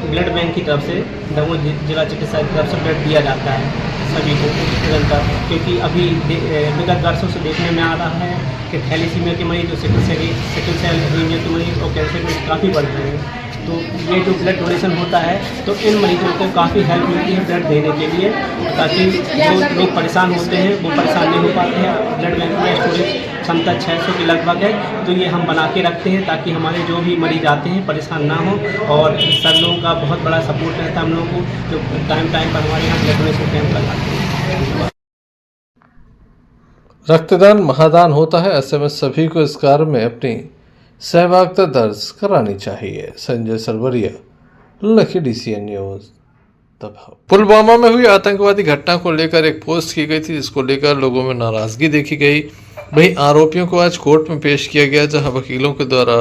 ब्लड बैंक की तरफ से, दमोह जिला चिकित्सालय की तरफ से ब्लड दिया जाता है सभी को निरंतर। क्योंकि अभी विगत वर्षों से देखने में आ रहा है कि थैलेसीमिया के मरीज, सिकल सेल एनीमिया के मरीज और कैंसर के काफ़ी बढ़ रहे हैं। तो ये जो ब्लड डोनेशन होता है तो इन मरीजों को काफ़ी हेल्प मिलती है ब्लड देने के लिए, ताकि जो लोग परेशान होते हैं वो परेशान नहीं हो पाते हैं। ब्लड बैंक में स्टोरेज क्षमता 600 के लगभग है, तो ये हम बना के रखते हैं ताकि हमारे जो भी मरीज आते हैं परेशान ना हो। और सब लोगों का बहुत बड़ा सपोर्ट रहता है हम लोगों को, जो टाइम पर हमारे यहाँ ब्लड डोनेशन कैंप लगाते हैं। रक्तदान महादान होता है, ऐसे में सभी को इस कार्य में अपनी सहभागिता दर्ज करानी चाहिए। संजय सरवरिया, लखी DCN न्यूज, दबाव। पुलवामा में हुई आतंकवादी घटना को लेकर एक पोस्ट की गई थी, जिसको लेकर लोगों में नाराजगी देखी गई। वहीं आरोपियों को आज कोर्ट में पेश किया गया, जहां वकीलों के द्वारा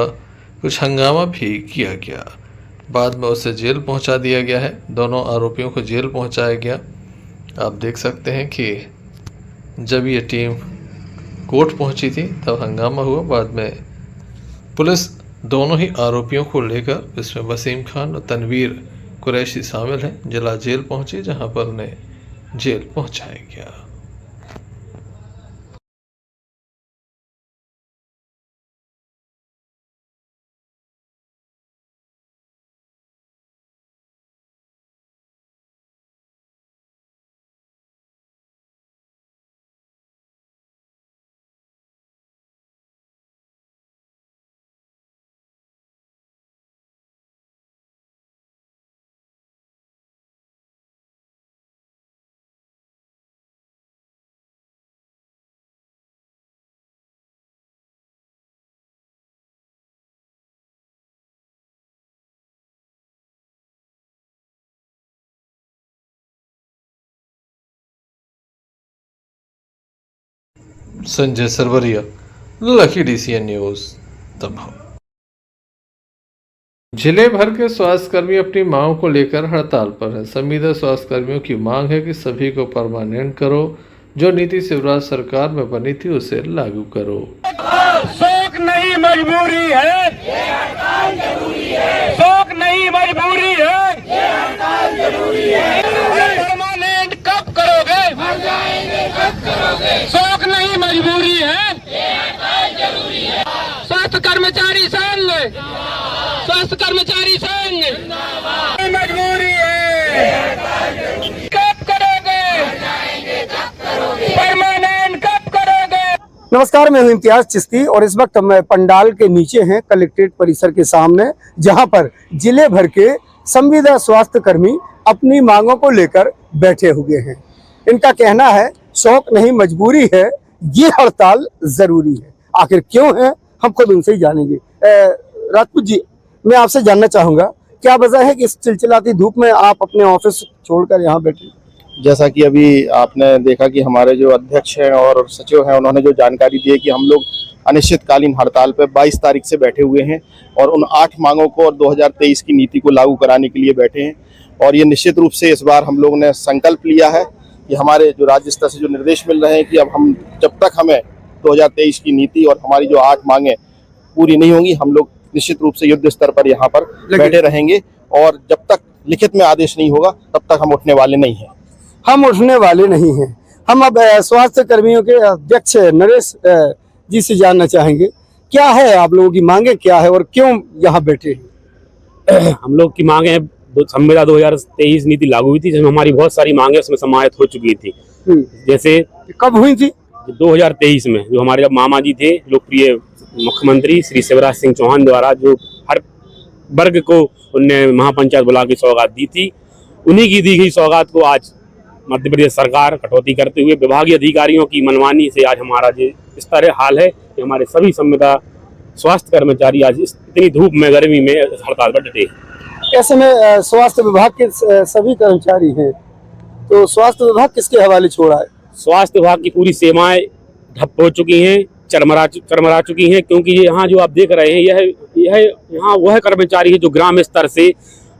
कुछ हंगामा भी किया गया। बाद में उसे जेल पहुंचा दिया गया है। दोनों आरोपियों को जेल पहुंचाया गया। आप देख सकते हैं कि जब ये टीम कोर्ट पहुंची थी तब हंगामा हुआ। बाद में पुलिस दोनों ही आरोपियों को लेकर, इसमें वसीम खान और तनवीर कुरैशी शामिल हैं, जिला जेल पहुंची, जहां पर उन्हें जेल पहुंचाया गया। Sanjay Sarwaria, Lucky DCN news, दबाव। जिले भर के स्वास्थ्यकर्मी अपनी मांग को लेकर हड़ताल पर है। संविदा स्वास्थ्यकर्मियों की मांग है कि सभी को परमानेंट करो, जो नीति शिवराज सरकार में बनी थी उसे लागू करो। शौक नहीं मजबूरी है, ये हड़ताल जरूरी है। शौक नहीं मजबूरी है, ये हड़ताल जरूरी है। परमानेंट कब करोगे? मर जाएंगे कब करोगे? शौक नहीं मजबूरी है, ये हड़ताल जरूरी है। स्वास्थ्य कर्मचारी संघ, स्वास्थ्य कर्मचारी संघ, मजबूरी है, कब करोगे? मर जाएंगे कब करोगे? परमानेंट कब करोगे? नमस्कार, मैं हूं इम्तियाज चिश्ती और इस वक्त हम पंडाल के नीचे हैं, कलेक्ट्रेट परिसर के सामने, जहां पर जिले भर के संविदा स्वास्थ्य कर्मी अपनी मांगों को लेकर बैठे हुए हैं। इनका कहना है शौक नहीं मजबूरी है, ये हड़ताल जरूरी है। आखिर क्यों है, हम खुद उनसे ही जानेंगे। राजपूत जी, मैं आपसे जानना चाहूंगा क्या वजह है कि इस चिलचिलाती धूप में आप अपने ऑफिस छोड़कर यहाँ बैठे? जैसा कि अभी आपने देखा कि हमारे जो अध्यक्ष हैं और सचिव हैं उन्होंने जो जानकारी दी है कि हम लोग अनिश्चितकालीन हड़ताल पर 22 तारीख से बैठे हुए हैं और उन 8 मांगों को और 2023 की नीति को लागू कराने के लिए बैठे हैं। और ये निश्चित रूप से इस बार हम लोगों ने संकल्प लिया है कि हमारे जो राज्य स्तर से जो निर्देश मिल रहे हैं कि अब हम जब तक हमें 2023 की नीति और हमारी जो 8 मांगें पूरी नहीं होंगी, हम लोग निश्चित रूप से युद्ध स्तर पर यहाँ पर बैठे रहेंगे और जब तक लिखित में आदेश नहीं होगा तब तक हम उठने वाले नहीं हैं। हम उठने वाले नहीं हैं। हम अब स्वास्थ्य कर्मियों के अध्यक्ष नरेश जी से जानना चाहेंगे क्या है आप लोगों की मांगे, क्या है और क्यों यहाँ बैठे हैं? हम लोग की मांगे हैं, संविदा 2023 नीति लागू हुई थी जिसमें हमारी बहुत सारी मांगे उसमें समाहित हो चुकी थी। जैसे कब हुई थी? 2023 में जो हमारे जब मामा जी थे लोकप्रिय मुख्यमंत्री श्री शिवराज सिंह चौहान द्वारा जो हर वर्ग को उनने महापंचायत बुला के सौगात दी थी, उन्हीं की दी गई सौगात को आज मध्य प्रदेश सरकार कटौती करते हुए विभागीय अधिकारियों की मनमानी से आज हमारा इस तरह हाल है कि हमारे सभी संविदा स्वास्थ्य कर्मचारी आज इतनी धूप में गर्मी में हड़ताल पर डटे। ऐसे में स्वास्थ्य विभाग के सभी कर्मचारी हैं, तो स्वास्थ्य विभाग किसके हवाले छोड़ा है? स्वास्थ्य विभाग की पूरी सेवाएं ठप हो चुकी हैं, चरमरा चुकी हैं, क्योंकि ये यहाँ जो आप देख रहे हैं यह यहाँ वह कर्मचारी है जो ग्राम स्तर से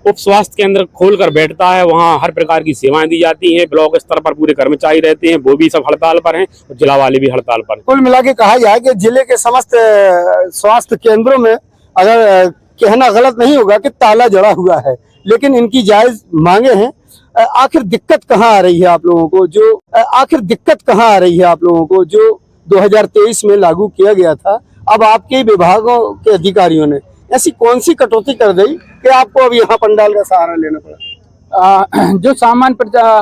उप स्वास्थ्य केंद्र खोलकर बैठता है। वहाँ हर प्रकार की सेवाएं दी जाती हैं। ब्लॉक स्तर पर पूरे कर्मचारी रहते हैं, वो भी सब हड़ताल पर हैं और जिला वाले भी हड़ताल पर हैं। कुल मिला के कहा जाए कि जिले के समस्त स्वास्थ्य केंद्रों में अगर कहना गलत नहीं होगा कि ताला जड़ा हुआ है, लेकिन इनकी जायज मांगे हैं। आखिर दिक्कत कहाँ आ रही है आप लोगों को जो 2023 में लागू किया गया था? अब आपके विभागों के अधिकारियों ने ऐसी कौन सी कटौती कर दी कि आपको अब यहाँ पंडाल का सहारा लेना पड़ा? जो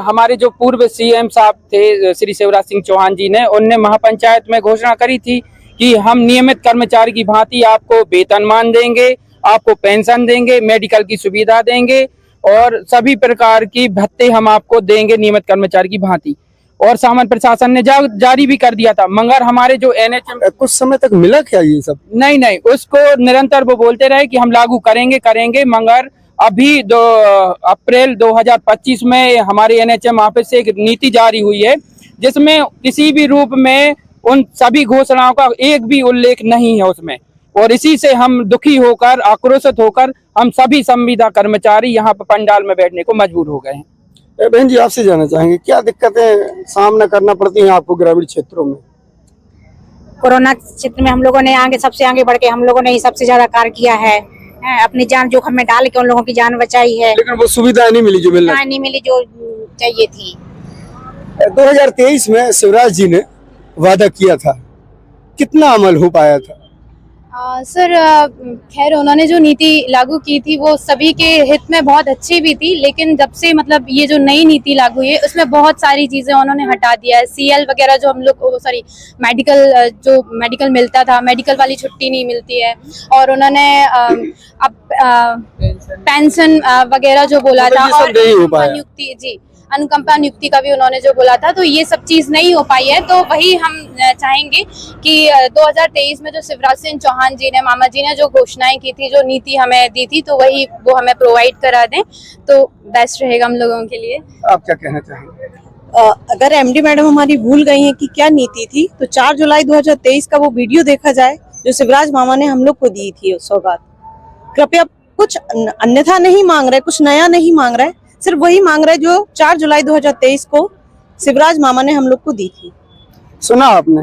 हमारे जो पूर्व सीएम साहब थे श्री शिवराज सिंह चौहान जी ने, उनने महापंचायत में घोषणा करी थी कि हम नियमित कर्मचारी की भांति आपको वेतनमान देंगे, आपको पेंशन देंगे, मेडिकल की सुविधा देंगे और सभी प्रकार की भत्ते हम आपको देंगे नियमित कर्मचारी की भांति। और सामान्य प्रशासन ने जारी भी कर दिया था, मगर हमारे जो एनएचएम कुछ समय तक मिला क्या ये सब? नहीं, उसको निरंतर वो बोलते रहे कि हम लागू करेंगे, मगर अभी 2 अप्रैल 2025 में हमारे एनएचएम ऑफिस से एक नीति जारी हुई है जिसमें किसी भी रूप में उन सभी घोषणाओं का एक भी उल्लेख नहीं है उसमें। और इसी से हम दुखी होकर, आक्रोशित होकर हम सभी संविदा कर्मचारी यहाँ पर पंडाल में बैठने को मजबूर हो गए हैं। बहन जी, आपसे जानना चाहेंगे क्या दिक्कतें सामना करना पड़ती हैं आपको ग्रामीण क्षेत्रों में? कोरोना क्षेत्र में हम लोगों ने सबसे आगे बढ़ के हम लोगों ने ही सबसे ज्यादा कार्य किया है। अपनी जान जोखिम में डाल के उन लोगों की जान बचाई है, लेकिन वो सुविधा नहीं मिली जो चाहिए थी। 2023 में शिवराज जी ने वादा किया था, कितना अमल हो पाया था? सर खैर उन्होंने जो नीति लागू की थी वो सभी के हित में बहुत अच्छी भी थी, लेकिन जब से मतलब ये जो नई नीति लागू हुई है उसमें बहुत सारी चीज़ें उन्होंने हटा दिया है। सीएल वगैरह जो हम लोग मेडिकल मिलता था, मेडिकल वाली छुट्टी नहीं मिलती है। और उन्होंने अब पेंशन वगैरह जो बोला था और नियुक्ति अनुकंपा नियुक्ति का भी उन्होंने जो बोला था, तो ये सब चीज नहीं हो पाई है। तो वही हम चाहेंगे कि 2023 में जो शिवराज सिंह चौहान जी ने, मामा जी ने जो घोषणाएं की थी, जो नीति हमें दी थी, तो वही वो हमें प्रोवाइड करा दें तो बेस्ट रहेगा हम लोगों के लिए। आप क्या कहना चाहेंगे? अगर एमडी मैडम हमारी भूल गई हैं कि क्या नीति थी, तो 4 जुलाई 2023 का वो वीडियो देखा जाए जो शिवराज मामा ने हम लोग को दी थी सौगात। कृपया कुछ अन्यथा नहीं मांग रहे, कुछ नया नहीं मांग रहे, सिर्फ वही मांग रहे जो 4 जुलाई 2023 को शिवराज मामा ने हम लोग को दी थी। सुना आपने,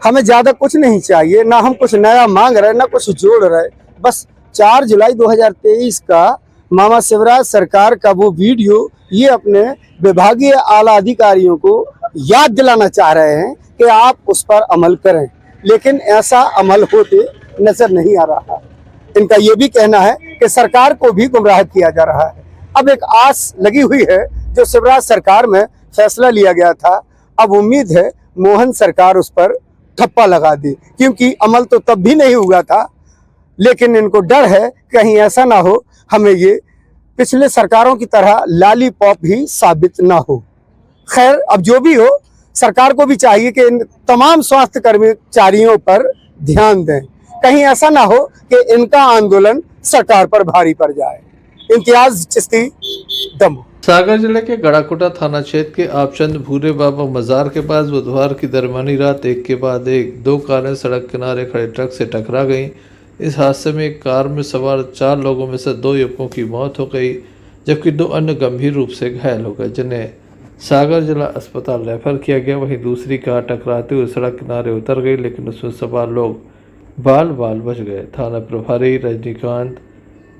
हमें ज्यादा कुछ नहीं चाहिए, ना हम कुछ नया मांग रहे, ना कुछ जोड़ रहे। बस 4 जुलाई 2023 का मामा शिवराज सरकार का वो वीडियो ये अपने विभागीय आला अधिकारियों को याद दिलाना चाह रहे हैं कि आप उस पर अमल करें, लेकिन ऐसा अमल होते नजर नहीं आ रहा। इनका ये भी कहना है कि सरकार को भी गुमराह किया जा रहा है। अब एक आस लगी हुई है, जो शिवराज सरकार में फैसला लिया गया था, अब उम्मीद है मोहन सरकार उस पर ठप्पा लगा दी, क्योंकि अमल तो तब भी नहीं हुआ था। लेकिन इनको डर है कहीं ऐसा ना हो हमें ये पिछले सरकारों की तरह लॉलीपॉप ही साबित ना हो। खैर, अब जो भी हो, सरकार को भी चाहिए कि इन तमाम स्वास्थ्य कर्मचारियों पर ध्यान दें, कहीं ऐसा ना हो कि इनका आंदोलन सरकार पर भारी पड़ जाए। इम्तियाज चिश्ती, दमोह। सागर जिले के गड़ाकोटा थाना क्षेत्र के आपचंद भूरे बाबा मजार के पास बुधवार की दरमियानी रात एक के बाद एक दो कारें सड़क किनारे खड़े ट्रक से टकरा गईं। इस हादसे में एक कार में सवार 4 लोगों में से 2 युवकों की मौत हो गई, जबकि 2 अन्य गंभीर रूप से घायल हो गए, जिन्हें सागर जिला अस्पताल रेफर किया गया। वहीं दूसरी कार टकराते हुए सड़क किनारे उतर गई, लेकिन उसमें सवार लोग बाल बाल बच गए। थाना प्रभारी रजनीकांत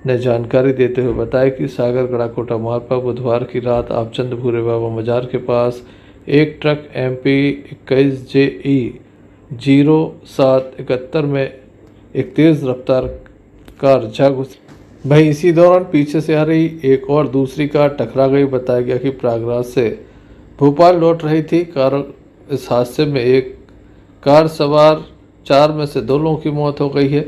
ने जानकारी देते हुए बताया कि सागर गड़ाकोटा मार्ग पर बुधवार की रात आपचंद भूरे बाबा मजार के पास एक ट्रक MP 21JE 0771 में एक तेज़ रफ्तार कार जा घुसी। वहीं इसी दौरान पीछे से आ रही एक और दूसरी कार टकरा गई। बताया गया कि प्रयागराज से भोपाल लौट रही थी कार। इस हादसे में एक कार सवार 4 में से 2 लोगों की मौत हो गई है,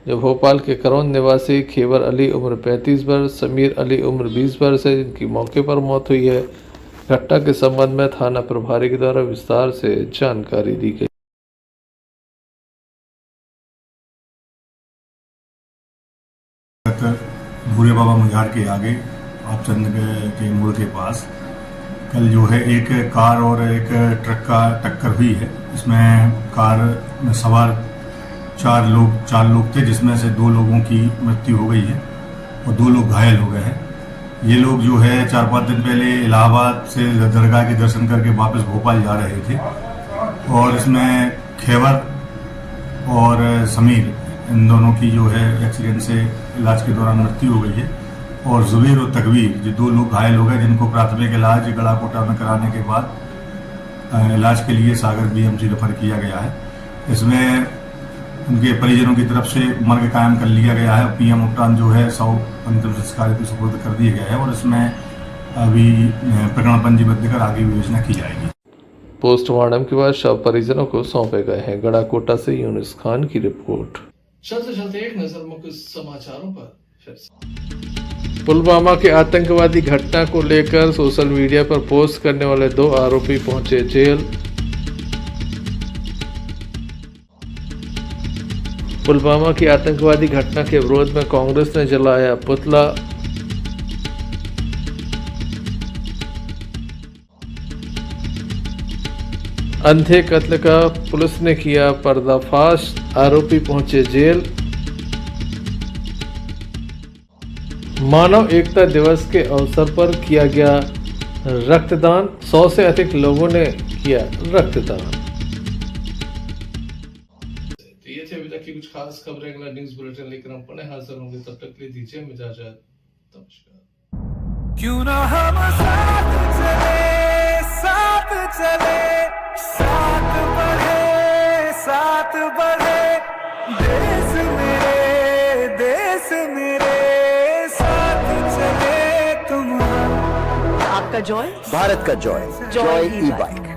जो भोपाल के करौंद निवासी खेबर अली उम्र 35 वर्ष, समीर अली उम्र 20 वर्ष है, जिनकी मौके पर मौत हुई है। घटना के संबंध में थाना प्रभारी के द्वारा विस्तार से जानकारी दी गई। भूरे बाबा मजार के आगे आपचंद के मोड़ के पास कल जो है एक कार और एक ट्रक का टक्कर हुई है। इसमें कार में सवार 4 लोग थे, जिसमें से 2 लोगों की मृत्यु हो गई है और 2 लोग घायल हो गए हैं। ये लोग जो है 4-5 दिन पहले इलाहाबाद से दरगाह के दर्शन करके वापस भोपाल जा रहे थे और इसमें खेबर और समीर, इन दोनों की जो है एक्सीडेंट से इलाज के दौरान मृत्यु हो गई है और जुबैर और तकवीर जो 2 लोग घायल हो गए, जिनको प्राथमिक इलाज गड़ाकोटा में कराने के बाद इलाज के लिए सागर BMC रेफर किया गया है। इसमें उनके परिजनों की तरफ से मर्ग कायम कर लिया गया है। PM उपरांत जो है 100 अंतिम संस्कार को सुपुर्द कर दिया गया है और इसमें अभी प्रकरण पंजीबद्ध कर आगे विवेचना की जाएगी। पोस्टमार्टम के बाद शव परिजनों को सौंपे गए हैं। गड़ाकोटा से यूनुस खान की रिपोर्ट। चलते चलते एक नजर मुख्य समाचारों पर। पुलवामा के आतंकवादी घटना को लेकर सोशल मीडिया पर पोस्ट करने वाले 2 आरोपी पहुंचे जेल। पुलवामा की आतंकवादी घटना के विरोध में कांग्रेस ने जलाया पुतला। अंधे कत्ल का पुलिस ने किया पर्दाफाश, आरोपी पहुंचे जेल। मानव एकता दिवस के अवसर पर किया गया रक्तदान, 100 से अधिक लोगों ने किया रक्तदान। तो ये थे अभी तक की कुछ खास खबरें। अगला न्यूज बुलेटिन लेकर हम पुनः हाजिर होंगे, तब तक के लिए दीजिए इजाजत। नमस्कार। क्यों ना हम साथ चले, साथ चले, साथ बढ़े, देश मेरे साथ चले तुम। आपका जॉय, भारत का जॉय, जॉय ई-बाइक।